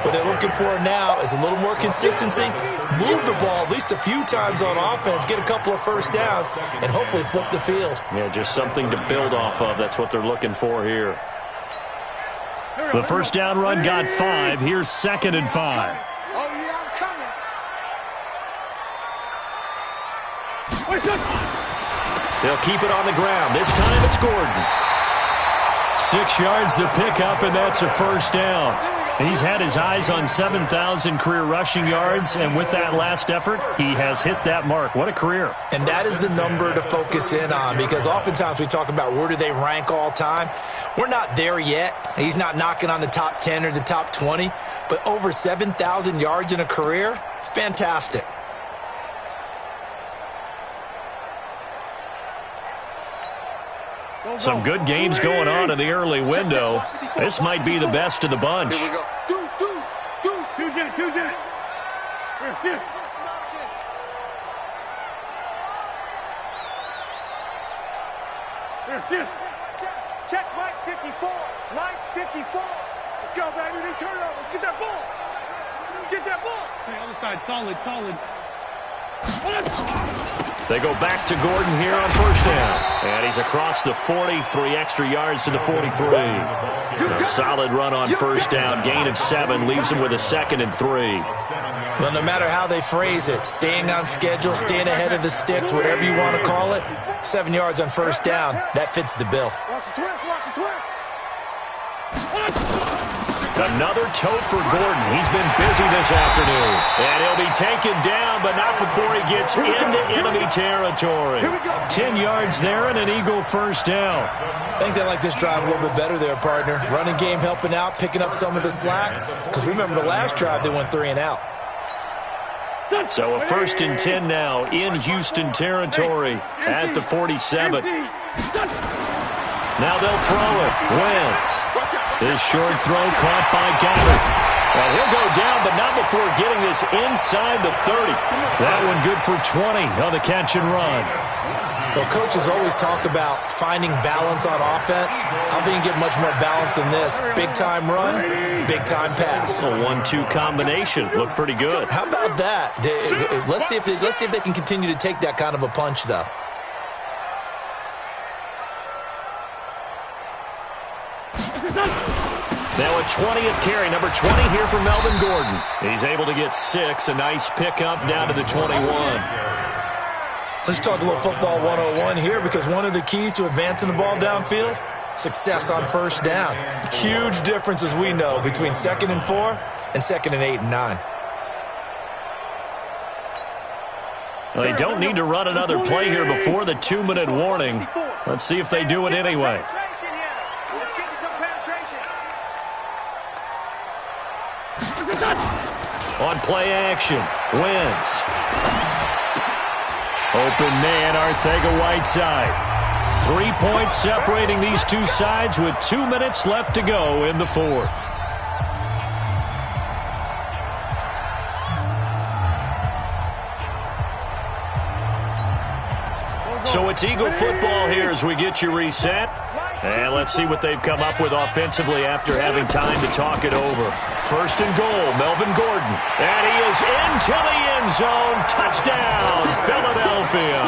What they're looking for now is a little more consistency, move the ball at least a few times on offense, get a couple of first downs, and hopefully flip the field. Yeah, just something to build off of. That's what they're looking for here. The first down run got 5. Here's 2nd and 5. They'll keep it on the ground. This time it's Gordon. 6 yards the pickup, and that's a first down. He's had his eyes on 7,000 career rushing yards, and with that last effort, he has hit that mark. What a career. And that is the number to focus in on, because oftentimes we talk about where do they rank all time. We're not there yet. He's not knocking on the top 10 or the top 20, but over 7,000 yards in a career, fantastic. Some good games going on in the early window. This might be the best of the bunch. Here we go. Two jet. Here. shift. Check Mike 54. Mike 54. Let's go, baby. They turn it over. Let's get that ball. Let's get that ball. Hey, other side, solid, solid. They go back to Gordon here on first down. And he's across the 40, 3 extra yards to the 43. A solid run on first down. Gain of 7 leaves him with a 2nd and 3. Well, no matter how they phrase it, staying on schedule, staying ahead of the sticks, whatever you want to call it, 7 yards on first down, that fits the bill. Watch the twist. Watch the twist. Another tote for Gordon. He's been busy this afternoon. And he'll be taken down, but not before he gets into enemy territory. 10 yards there and an Eagle first down. I think they like this drive a little bit better there, partner. Running game helping out, picking up some of the slack. Because remember the last drive, they went 3 and out. So a 1st and 10 now in Houston territory at the 47. Now they'll throw it. Wentz. This short throw caught by Goddard. Well, he'll go down, but not before getting this inside the 30. That one good for 20 on the catch and run. Well, coaches always talk about finding balance on offense. I don't think you can get much more balance than this. Big-time run, big-time pass. A 1-2 combination. Looked pretty good. How about that? Let's see if they can continue to take that kind of a punch, though. Now a 20th carry, number 20 here for Melvin Gordon. He's able to get 6, a nice pickup down to the 21. Let's talk a little football 101 here, because one of the keys to advancing the ball downfield, success on first down. Huge difference, as we know, between 2nd and 4 and 2nd and 8 and 9. Well, they don't need to run another play here before the 2-minute warning. Let's see if they do it anyway. On play action, Wentz. Open man, Arcega-Whiteside. 3 points separating these two sides with 2 minutes left to go in the 4th. So it's Eagle football here as we get you reset. And let's see what they've come up with offensively after having time to talk it over. 1st and goal, Melvin Gordon. And he is into the end zone. Touchdown, Philadelphia.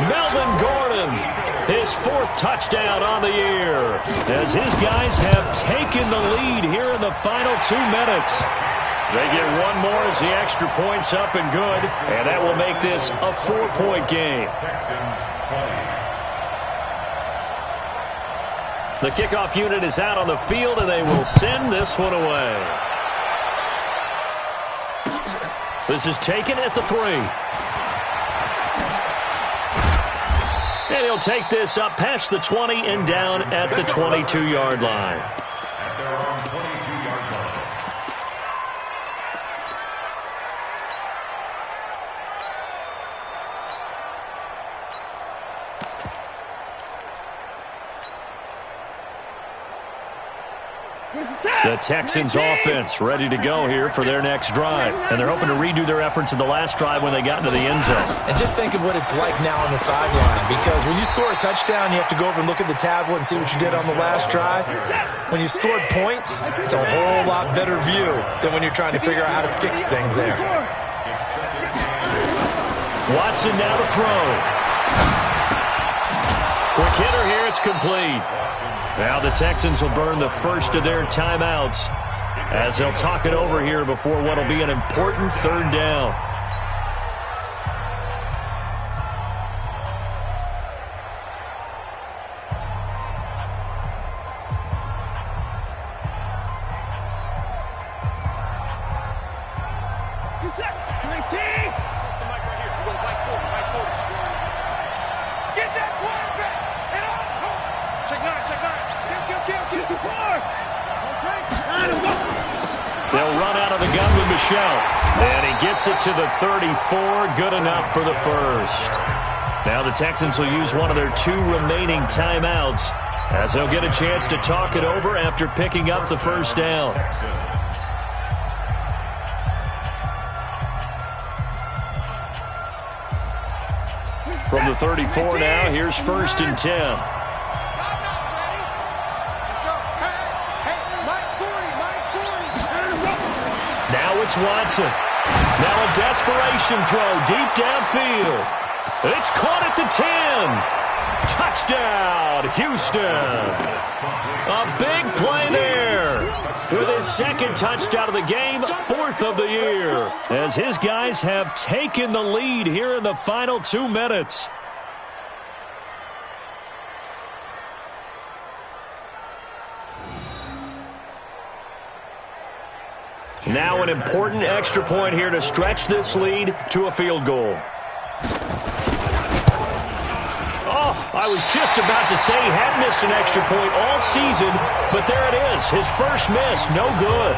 Melvin Gordon, his 4th touchdown on the year, as his guys have taken the lead here in the final 2 minutes. They get one more as the extra point's up and good, and that will make this a 4-point game. The kickoff unit is out on the field, and they will send this one away. This is taken at the 3. And he'll take this up past the 20 and down at the 22-yard line. At their own 22-yard line. The Texans offense ready to go here for their next drive. And they're hoping to redo their efforts in the last drive when they got into the end zone. And just think of what it's like now on the sideline, because when you score a touchdown, you have to go over and look at the tablet and see what you did on the last drive. When you scored points, it's a whole lot better view than when you're trying to figure out how to fix things there. Watson now to throw. Quick hitter here, it's complete. Now the Texans will burn the first of their timeouts as they'll talk it over here before what will be an important 3rd down. They'll run out of the gun with Michelle. And he gets it to the 34. Good enough for the 1st. Now the Texans will use one of their 2 remaining timeouts as they'll get a chance to talk it over after picking up the 1st down. from the 34 now. Here's 1st and 10. Let's go. Hey, Mike 40. Now it's Watson. Now a desperation throw deep downfield. It's caught at the 10. Touchdown, Houston. A big play there. With his 2nd touchdown of the game, 4th of the year. As his guys have taken the lead here in the final 2 minutes. Now an important extra point here to stretch this lead to a field goal. Oh, I was just about to say he had missed an extra point all season, but there it is. His first miss, no good.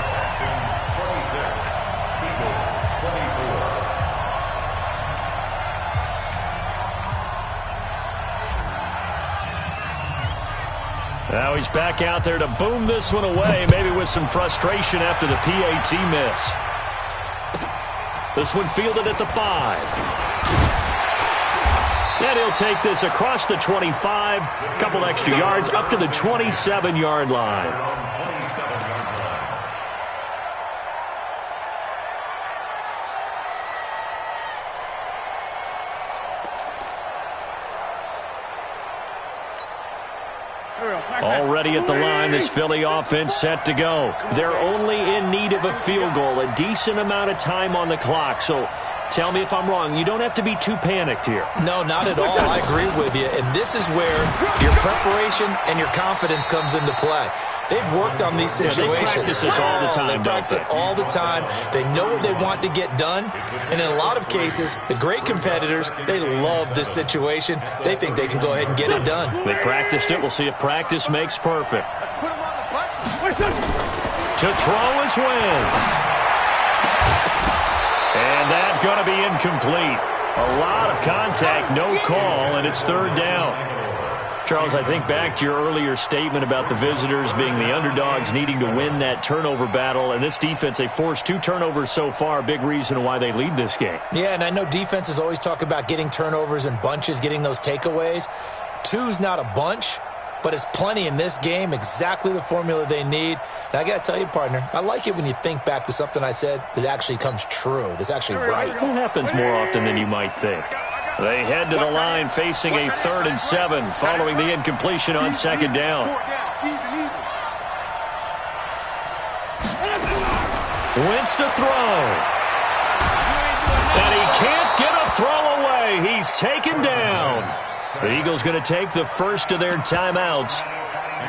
Now he's back out there to boom this one away, maybe with some frustration after the PAT miss. This one fielded at the 5. And he'll take this across the 25, a couple extra yards up to the 27-yard line. Already at the line, this Philly offense set to go. They're only in need of a field goal, a decent amount of time on the clock. So tell me if I'm wrong. You don't have to be too panicked here. No, not at all. I agree with you. And this is where your preparation and your confidence comes into play. They've worked on these situations. They practice this all the time, They practice it all the time. They know what they want to get done. And in a lot of cases, the great competitors, they love this situation. They think they can go ahead and get it done. They practiced it. We'll see if practice makes perfect. Let's put him on the bus. To throw is Wentz. And that's going to be incomplete. A lot of contact, no call, and it's 3rd down. Charles, I think back to your earlier statement about the visitors being the underdogs needing to win that turnover battle. And this defense, they forced 2 turnovers so far, a big reason why they lead this game. Yeah, and I know defenses always talk about getting turnovers in bunches, getting those takeaways. 2's not a bunch, but it's plenty in this game, exactly the formula they need. And I got to tell you, partner, I like it when you think back to something I said that actually comes true, that's actually right. It happens more often than you might think. They head to the line facing a 3rd and 7 following the incompletion on 2nd down. Wentz to throw. And he can't get a throw away. He's taken down. The Eagles going to take the first of their timeouts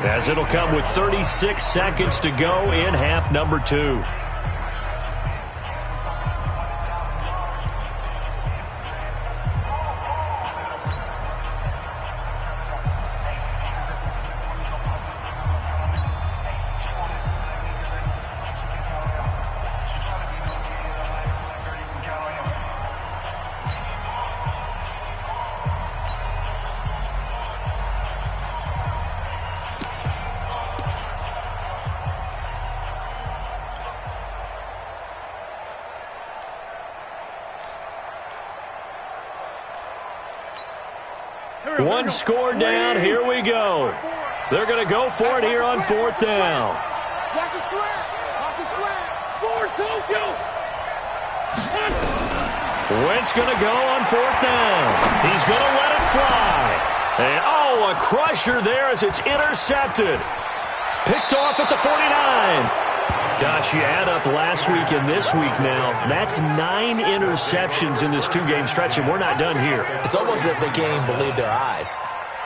as it'll come with 36 seconds to go in half number 2. One score down. Here we go. They're going to go for it here on 4th down. Watch his flat. Watch his flat. Forward, Tokyo. Wentz going to go on 4th down. He's going to let it fly. And, oh, a crusher there as it's intercepted. Picked off at the 49. Gosh, you add up last week and this week now. That's 9 interceptions in this 2-game stretch, and we're not done here. It's almost as if they can't even believe their eyes.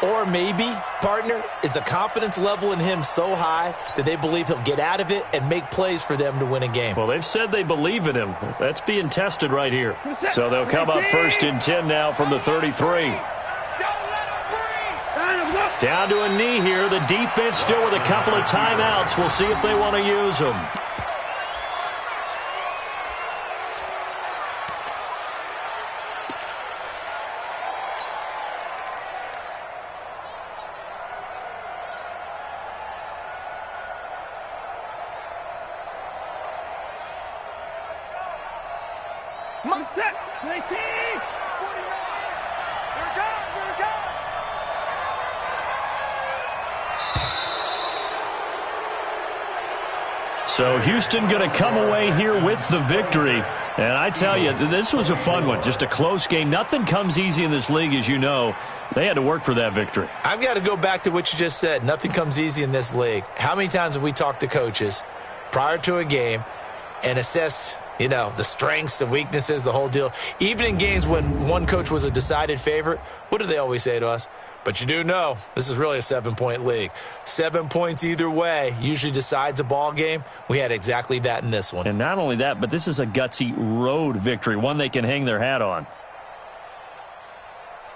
Or maybe, partner, is the confidence level in him so high that they believe he'll get out of it and make plays for them to win a game. Well, they've said they believe in him. That's being tested right here. So they'll come up 1st and 10 now from the 33. Down to a knee here. The defense still with a couple of timeouts. We'll see if they want to use them. Set. 19. 49. Here it goes. So Houston going to come away here with the victory. And I tell you, this was a fun one. Just a close game. Nothing comes easy in this league, as you know. They had to work for that victory. I've got to go back to what you just said. Nothing comes easy in this league. How many times have we talked to coaches prior to a game and assessed, the strengths, the weaknesses, the whole deal? Even in games when one coach was a decided favorite, what do they always say to us? But you do know this is really a 7-point league. 7 points either way usually decides a ball game. We had exactly that in this one. And not only that, but this is a gutsy road victory, one they can hang their hat on.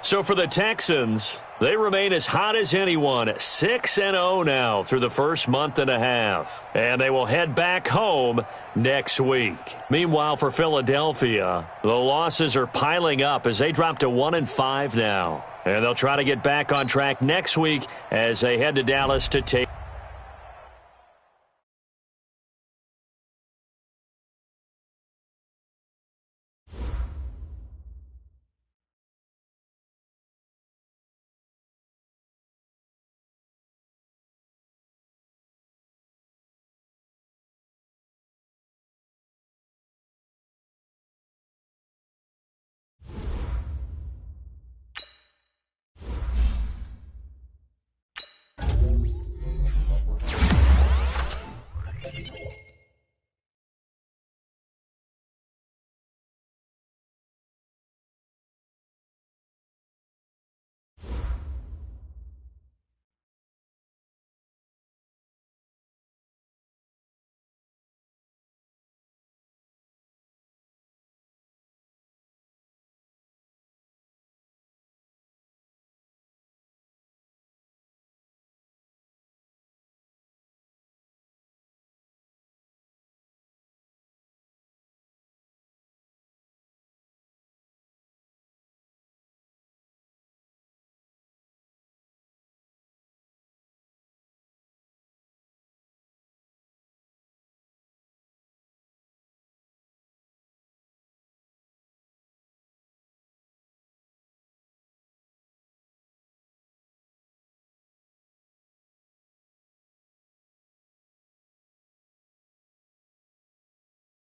So for the Texans, they remain as hot as anyone, 6-0 now through the first month and a half. And they will head back home next week. Meanwhile, for Philadelphia, the losses are piling up as they drop to 1-5 now. And they'll try to get back on track next week as they head to Dallas to take